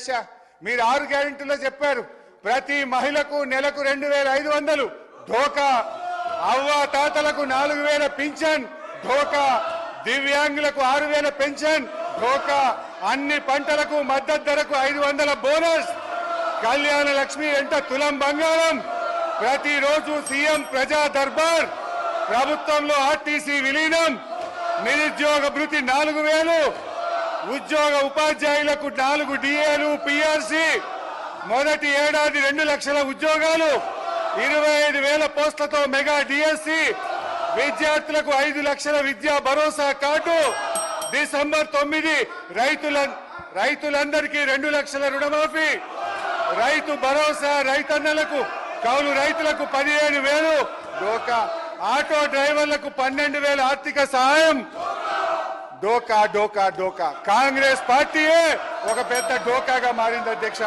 అధ్యక్ష, మీరు 6 గ్యారెంటీలో చెప్పారు ప్రతి మహిళకు నెలకు 2500 ధోకా, అవ్వ తాతలకు 4000 పింఛన్ ధోకా, దివ్యాంగులకు 6000 పెన్షన్ ధోకా, అన్ని పంటలకు మద్దతు ధరకు 500 బోనస్, కళ్యాణ లక్ష్మి ఎంట తులం బంగారం, ప్రతిరోజు సీఎం ప్రజా దర్బార్, ప్రభుత్వంలో ఆర్టీసీ విలీనం, నిరుద్యోగ భృతి 4000, ఉద్యోగ ఉపాధ్యాయులకు 4 డిఏలు పిఆర్సీ, మొదటి ఏడాది 2 లక్షల ఉద్యోగాలు, 25,000 పోస్టులతో మెగా డిఎస్సి, విద్యార్థులకు 5 లక్షల విద్యా భరోసా కార్డు, డిసెంబర్ 9 రైతులందరికీ 2 లక్షల రుణమాఫీ, రైతు భరోసా రైతన్నలకు కౌలు రైతులకు 15,000 డోకా, ఆటో డ్రైవర్లకు 12,000 ఆర్థిక సహాయం. డోకా డోకా డోకా కాంగ్రెస్ పార్టీయే ఒక పెద్ద డోకాగా మారింది అధ్యక్ష.